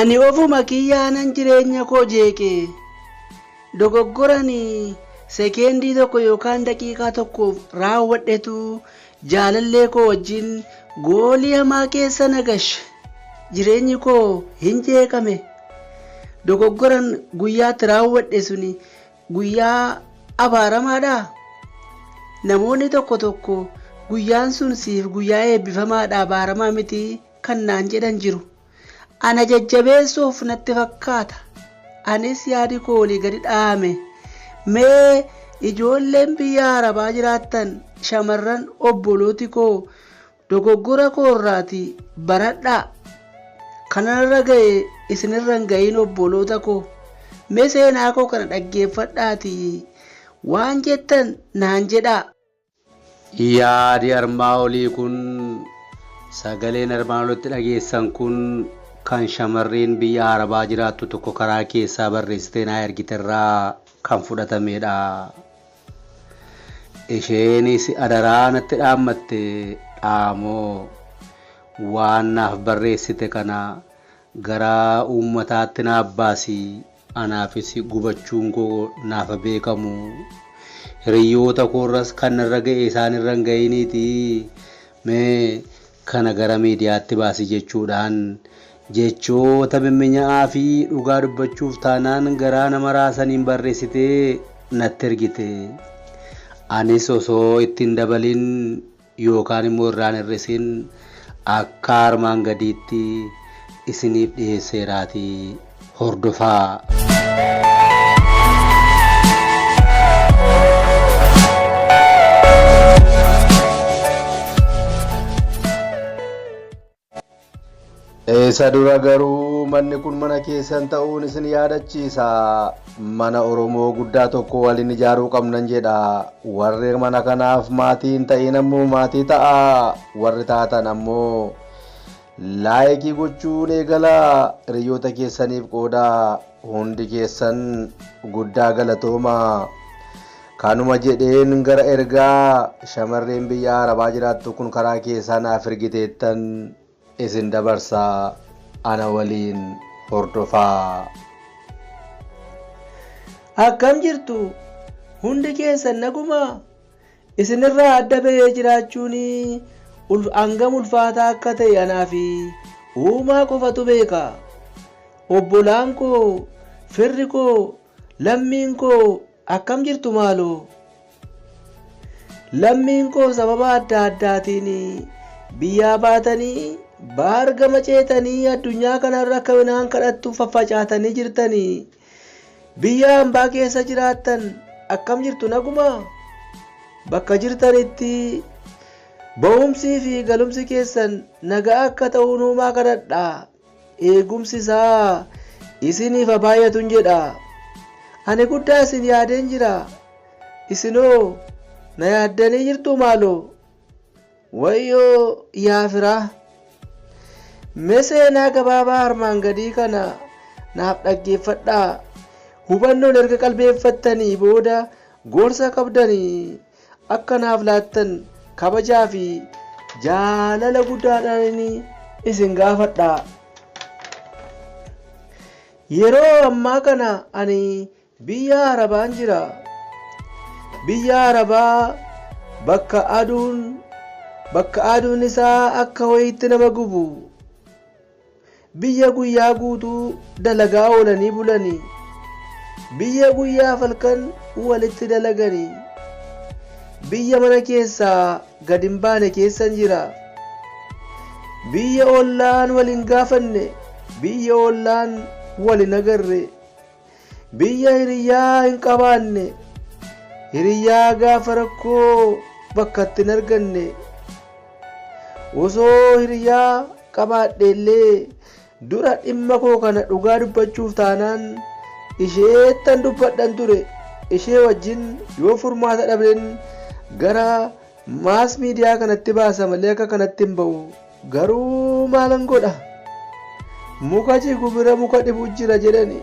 Ani ofuma kiyyaanan jireenya koo jeeqe. Dogoggorani sekeendii tokko yookaan daqiiqaa tokkoof raawwadhetu jaalallee koo wajjin goolii hamaa keessa nagashe. Jireenyi koo hin jeeqame. Dogoggoran guyyaatti raawwadhe suni guyyaa abaaramaadha. Namoonni tokko tokko guyyaan sun siif guyyaa eebbifamaadha abaaramaa miti kan naan jedhan jiru. Ana jajjabeessuuf natti fakkaata. Anis yaadi koo olii gadi dhaame. Mee ijoolleen biyya Arabaa jiraattan shamarran obbolooti koo dogoggora koorraati baradhaa. Kanarra ga'e isinirra hin ga'iin obboloota koo. Mee seenaa koo kana dhaggeeffadhaati waan jettan naan jedhaa. Yaadi armaa olii kun sagaleen armaan olitti dhageessan kun kan shamarreen biyya Arabaa jiraattu tokko karaa keessaa barreessitee naa ergiterraa kan fudhatamedha. Isheenis adaraa natti dhaammatte dhaamoo waan naaf barreessite kana gara uummataatti naaf baasi. Anaafis gubachuun koo naaf beekamu. Hiriyoota koorras kan irra ga'e isaan irra hin ga'iniiti. Mee kana gara miidiyaatti baasi jechuudhaan jechoota mimmi'aa fi dhugaa dubbachuuf taanaan garaa nama raasaniin barreessitee natti ergite. Anis osoo ittiin dabalin yookaan immoo irraan hir'isin akka armaan gadiitti isiniif dhiyeesseeraati hordofaa. Eessa dura garuu manni kun mana keessan ta'uun isin yaadachiisa. Mana Oromoo guddaa tokko waliin ijaaruu qabnan jedha. Warri mana kanaaf maatii hin ta'in ammoo maatii ta'a. Warri taatan ammoo laayikii gochuun eegalaa. Hiriyoota keessaniif qooda. Hundi keessan guddaa galatooma. Kanuma jedheen gara ergaa shamarreen biyya Arabaa jiraattu kun karaa keessaa naaf ergiteettan isin dabarsaa ana waliin hordofaa. Akkam jirtu hundi keessan naguma. Isinirraa adda ba'ee jiraachuun hangam ulfaataa akka ta'e anaafi uumaa qofatu beeka. Obbolaan koo, firri koo, lammiin koo akkam jirtu maaloo. Lammiin koo sababa adda addaatiin biyyaa baatanii baargama ceetanii addunyaa kanarra akka binaan kadhattu faffacaatanii jirtanii. Biyya hambaa keessa jiraattan akkam jirtu naguma. Bakka jirtanitti ba'umsii fi galumsi keessan nagaa akka ta'uun uumaa kadhadhaa. Eegumsi isaa isiniif baay'atun jedha. Ani guddaa isin yaadeen jira. Isinoo na yaaddanii jirtu maaloo. Wayyoo yaa firaa. Mee seenaa gabaabaa armaan gadii kana naaf dhaggeeffadhaa. Hubannoon erga qalbeeffattanii booda gorsa qabdanii akka naaf laattan kabajaa fi jaalala guddaadhaan isin gaafadhaa. Yeroo ammaa kana ani biyya Arabaan jira. Biyya Arabaa bakka aduun isaa akka wayiitti nama gubu. Biyya guyyaa guutuu dalagaa oolanii bulanii. Biyya guyyaa falkan walitti dalaganii. Biyya mana keessaa gad hin baane keessan jira. Biyya ollaan waliin gaafanne. Biyya ollaan waliin agarre. Biyya hiriyaa hin qabaanne. Hiriyaa gaafa rakkoo bakka itti hin arganne. Osoo hiriyaa qabaadheellee dura dhimma koo kana dhugaa dubbachuuf taanaan isheettan dubbadhan ture. Ishee wajjin yoo furmaata dhabeen gara maas miidiyaa kanatti baasa malee akka kanatti hin ba'u. Garuu maalan godha? Muka jigu bira muka dhibu jira jedhani.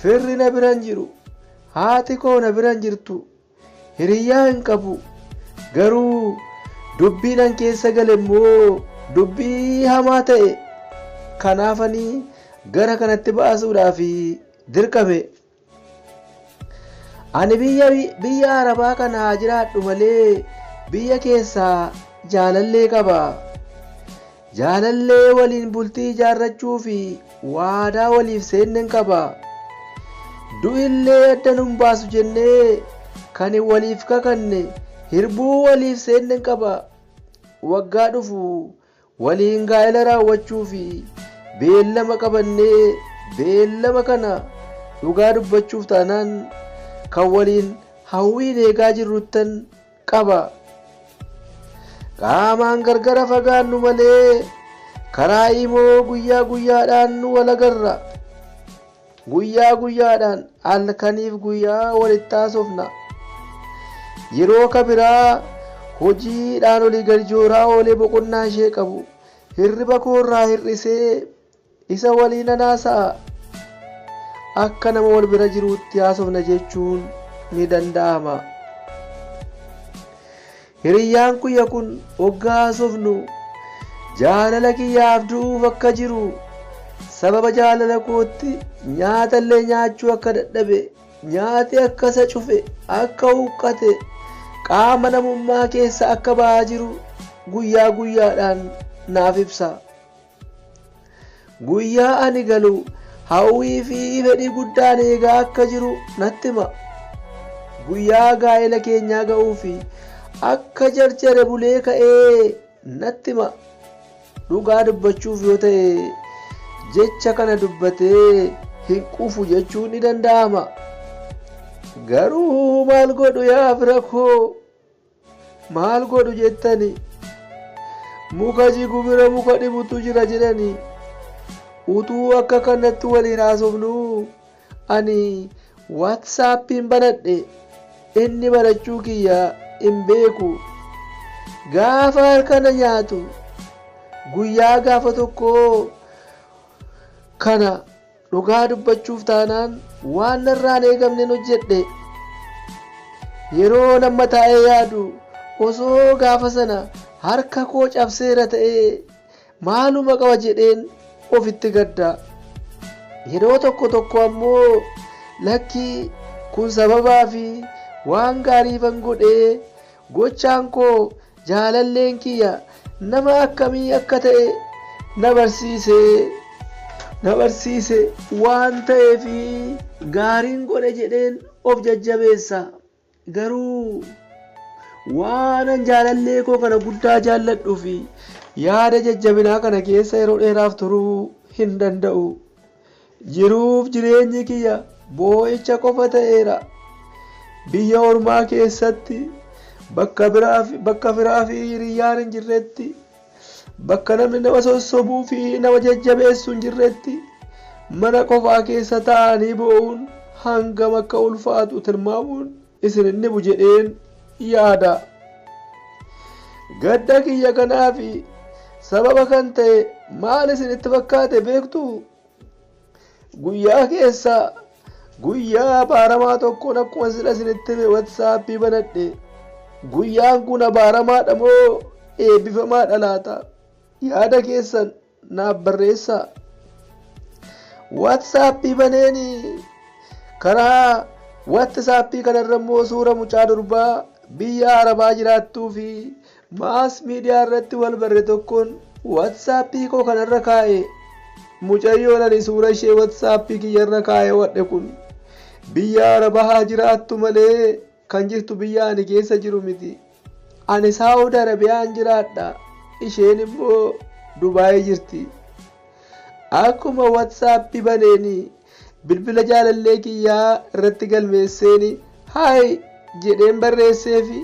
Firri na biran jiru. Haati koo na biran jirtu. Hiriyaa hin qabu. Garuu dubbiin an keessa gale immoo dubbii hamaa ta'e. kanaafanii gara kanatti baasuudhaaf dirqame. Ani biyya Arabaa kana jiraadhu malee biyya keessaa jaalallee qaba. Jaalallee waliin bultii ijaarrachuu fi waadaa waliif seenneen qaba. Du'illee adda nun baasu jennee kan waliif kakanne hirbuu waliif seenneen qaba. Waggaa dhufu waliin gaa'ela raawwachuu fi beellama qabannee beellama kana dhugaa dubbachuuf taanaan kan waliin hawwiin eegaa jirruttan qaba. Qaamaan gargara fagaannu malee karaa immoo guyyaa guyyaadhaan nu wal agarra. Guyyaa guyyaadhaan halkaniif guyyaa walitti haasofna. Yeroo kabiraa hojiidhaan olii gadi jooraa oolee boqonnaa ishee qabu hirriba koorraa hir'isee isa waliin haasa'a. Akka nama wal bira jiruutti haasofna jechuun ni danda'ama. Hiriyyaan kiyya kun hoggaa haasofnu jaalala kiyyaaf du'uuf akka jiru sababa jaalala kootti nyaatallee nyaachuu akka dadhabe nyaati akka isa cufe akka huqqate qaama namummaa keessa akka ba'aa jiru guyyaa guyyaadhaan naaf ibsa. Guyyaa ani galu hawwii fi fedhii guddaan eegaa akka jiru natti hima. Guyyaa gaa'ela keenyaa ga'uu fi akka jarjare bulee ka'ee natti hima. Dhugaa dubbachuuf yoo ta'e jecha kana dubbatee hin qufu jechuun ni danda'ama. Garuu maal godhu yaa fira koo? Maal godhu jettani? Muka jigu bira muka dhibutu jira jedhani. Utuu akka kanatti waliin haasofnu ani WhatsAppiin banadhe inni barachuu kiyya hin beeku. Gaafa halkana nyaatu guyyaa gaafa tokko kana dhugaa dubbachuuf taanaan waan narraan eegamneen hojjedhe. Yeroo nama taa'ee yaadu osoo gaafa sana harka koo cabseera ta'ee maaluma qaba jedheen ofitti gadda. Yeroo tokko ammoo lakki kun sababaa fi waan gaariifan godhee gochaan koo jaalalleen kiyya nama akkamii akka ta'e na barsiise waan ta'eefi gaariin godhe jedheen of jajjabeessa. Garuu waanan jaalallee koo kana guddaa jaalladhuu fi yaada jajjabinaa kana keessa yeroo dheeraaf turuu hin danda'u. Jiruuf jireenyi kiyya boo'icha qofa ta'eera. Biyya ormaa keessatti bakka firaa fi hiriyyaan hin jirretti, bakka namni nama sossobuu fi nama jajjabeessu hin jirretti mana qofaa keessa taa'anii boo'uun hangam akka ulfaatu tilmaamuun isin hin dhibu jedheen yaada. Gadda kiyya kanaaf sababa kan ta'e maal isinitti fakkaate beektu? Guyyaa keessa guyyaa abaaramaa tokkoon akkuma sila isinitti WhatsAppii banadhe. Guyyaan kun abaaramaadha moo eebbifamaadha laata? Yaada keessan naaf barreessaa. WhatsAppii baneeni karaa WhatsAppii kanarra immoo suura mucaa durbaa biyya Arabaa jiraattuu fi maas miidiyaa irratti wal barre tokkoon WhatsAppii koo kanarra kaa'e. Mucayyoon ani suura ishee WhatsAppii kiyyarra kaa'e wadhe kun biyya Arabaa jiraattu malee kan jirtu biyya ani keessa jiru miti. Ani Saawud Arabiyaan jiraadha. Isheen immoo Dubaayii jirti. Akkuma WhatsAppii baneeni bilbila jaalallee kiyyaa irratti galmeesseeni haay jedheen barreesseefi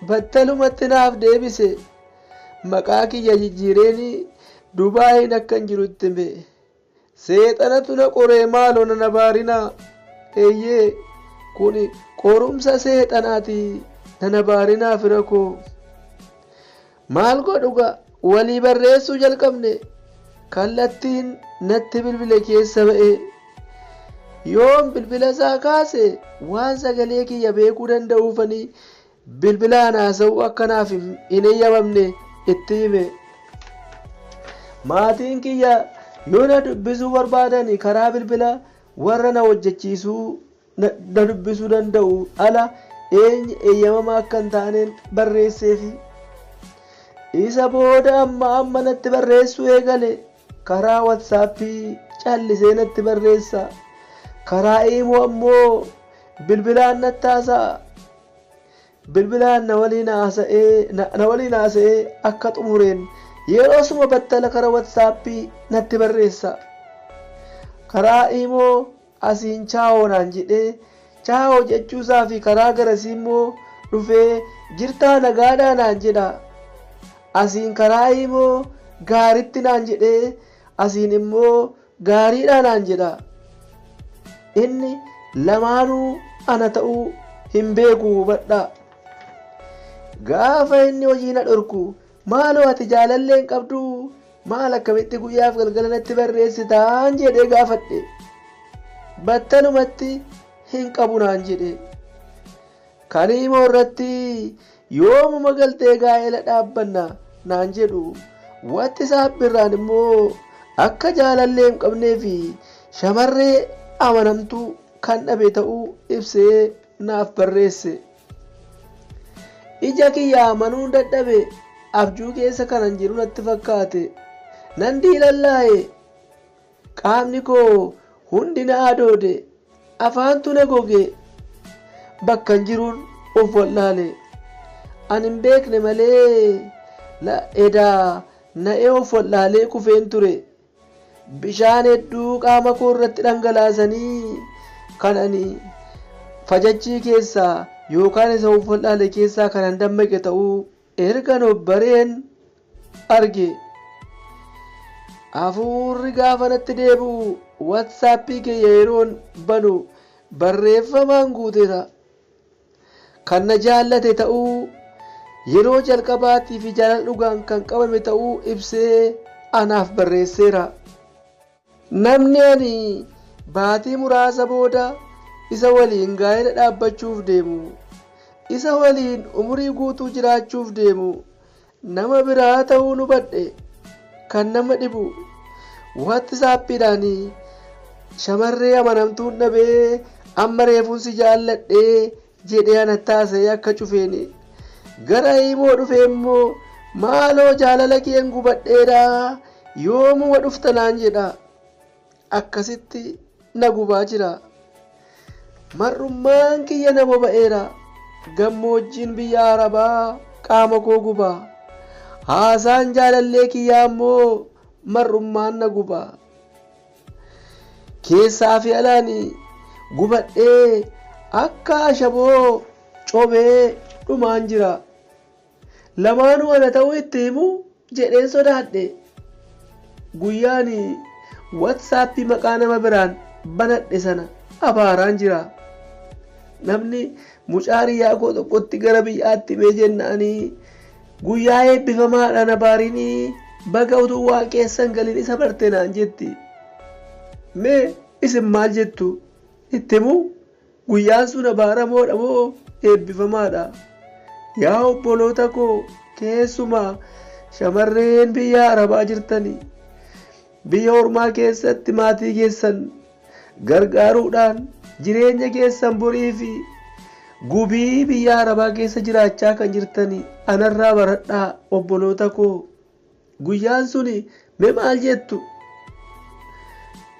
battalumatti naaf deebise. Maqaa kiyya jijjiireeni Dubaayiin akkan jirutti hime. Seexanatu na qoree maaloo na baarinaa. Eeyyee kun qorumsa seexanaati. Na baarinaa fira koo. Maal godhuga walii barreessuu jalqabne kallattiin natti bilbile keessa ba'e. Yoon bilbila isaa kaase waan sagalee kiyya beekuu danda'uufanii bilbilaan haasa'uu akkanaaf hin eeyyamamne itti hime. Maatiin kiyya yoo na dubbisuu barbaadan karaa bilbila warra na hojjechiisuu na dubbisuu danda'u ala eeyyamamaa akka hin taaneen barreesseefi. Isa booda amma natti barreessuu eegale karaa watsaappii callisee natti barreessa. Karaa imoo ammoo bilbilaan natti haasa'a. Bilbilaan na waliin haasa'ee akka xumureen yeroo suma battala karaa watsaappii natti barreessa. Karaa imoo asiin chaawoo naan jedhee chaawoo jechuusaa fi karaa garasii immoo dhufee jirtaa nagaadhaa naan jedha. Asiin karaa imoo gaaritti naan jedhee asiin immoo gaariidhaa naan jedha. Inni lamaanuu ana ta'uu hin beeku hubadhaa. Gaafa inni hojii na dhorku maaloo ati jaalallee hin qabdu maal akkamitti guyyaaf galgala natti barreessitaan jedhee gaafadhe. Battalumatti hin qabu naan jedhe. Kan imoo irratti yoomuma galtee gaa'ela dhaabbanna naan jedhu WhatsApp irraan immoo akka jaalallee hin qabnee fi shamarree amanamtuu kan dhabe ta'uu ibsee naaf barreesse. Ija kiyya amanuu dadhabe abjuu keessa kanan jiru natti fakkaate. Nan diilallaa'e qaamni koo hundi na adoode afaantu na goge bakkan jiruun of wallaale. Ani hin beekne malee edaa na'ee of wallaalee kufeen ture. Bishaan hedduu qaama koo irratti dhangalaasanii kan ani fajachii keessaa yookaan isa of wallaale keessaa kanan dammaqe ta'uu ergan of bareen arge. Hafuurri gaafa natti deebi'u WhatsAppii kiyya yeroon banu barreeffamaan guuteera. Kan na jaallate ta'uu yeroo jalqabaatii fi jaalala dhugaan kan qabame ta'uu ibsee anaaf barreesseera. Namni ani baatii muraasa booda isa waliin gaa'ela dhaabbachuuf deemu, isa waliin umurii guutuu jiraachuuf deemu nama biraa ta'uu hubadhe. Kan nama dhibu WhatsAppiidhaan shamarree amanamtuun dhabee amma reefuun si jaalladhee jedhee anatti haasa'ee akka cufeeni. Gara imoo dhufee immoo maaloo jaalala keen gubadheedha yoomuma dhufta naan jedha. Akkasitti na gubaa jira. Marrummaan kiyya na boba'eera. Gammoojjiin biyya Arabaa qaama koo gubaa. Haasaan jaalallee kiyyaa immoo marrummaan na gubaa. Keessaa fi alaan gubadhee akka ashaboo cobee dhumaan jira. Lamaanuu ana ta'uu itti himu jedheen sodaadhe. Guyyaan WhatsApp maqaa nama biraan banadhe sana abaaraan jira. Namni mucaa hiriyaa koo tokkotti gara biyyaatti mee jennaanii guyyaa eebbifamaadha na baariin baga utuu waan keessan galiin isa barte naan jetti. Mee isin maal jettu? Itti himuu guyyaan sun abaaramoodha moo eebbifamaadha? Yaa obboloota koo keessumaa shamarreen biyya Arabaa jirtanii biyya ormaa keessatti maatii keessan gargaaruudhaan jireenya keessan borii fi gubii biyya Arabaa keessa jiraachaa kan jirtanii anarraa baradhaa obboloota koo. Guyyaan suni mee maal jettu?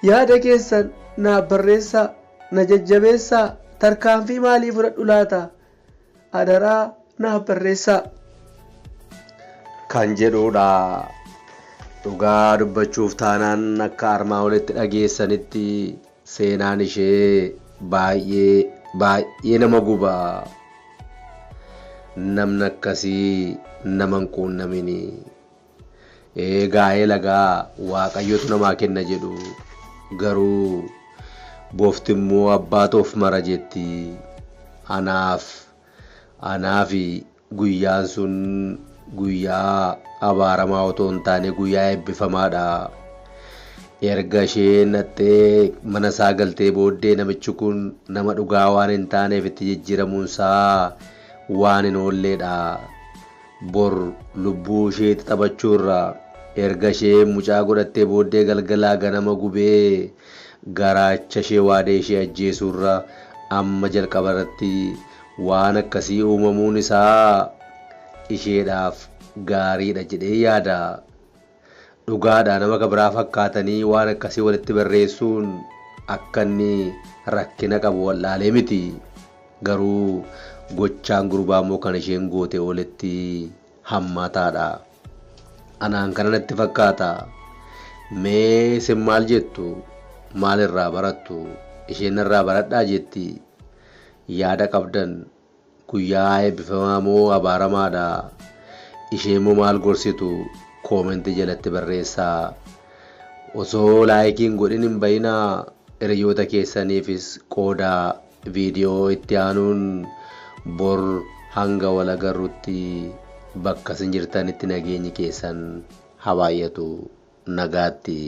Yaada keessan naaf barreessaa, na jajjabeessaa, tarkaanfii maalii fudhadhu laata? Adaraa naaf barreessaa. Kan jedhudha. Dhugaa dubbachuuf taanaan akka armaa olitti dhageessanitti seenaan ishee baay'ee nama gubaa. Namni akkasii nama hin quunnamini. Gaa'ela lagaa Waaqayyotu namaa kenna jedhu garuu boofti immoo abbaatoof mara jetti. Anaaf guyyaan sun guyyaa abaaramaa otoo hin taane guyyaa eebbifamaadha. Erga isheen nattee mana isaa galtee booddee namichi kun nama dhugaa waan hin taaneef itti jijjiiramuunsaa waan hin oolleedha. Bor lubbuu isheetti taphachuurra erga ishee mucaa godhattee booddee galgalaa ganama gubee garaacha ishee waadee ishee ajjeesuurra amma jalqaba irratti waan akkasii uumamuun isaa isheedhaaf gaariidha jedhee yaada. Dhugaadha nama biraa fakkaatanii waan akkasii walitti barreessuun akka inni rakkina qabu wallaalee miti. Garuu gochaan gurbaa immoo kan isheen goote walitti hammaataadha. Anaan kana natti fakkaata. Mee isin maal jettu? Maal irraa barattu? Isheen irraa baradhaa jetti. Yaada qabdan guyyaa eebbifamaa moo abaaramaadha? Isheen moo maal gorsitu? Koomentii jalatti barreessaa. Osoo laayikiin godhin hin bayinaa hiriyoota keessaniifis qoodaa viidiyoo itti aanuun bor hanga wal agarrutti bakka isin jirtanitti nageenyi keessan haa baay'atu. Nagaatti.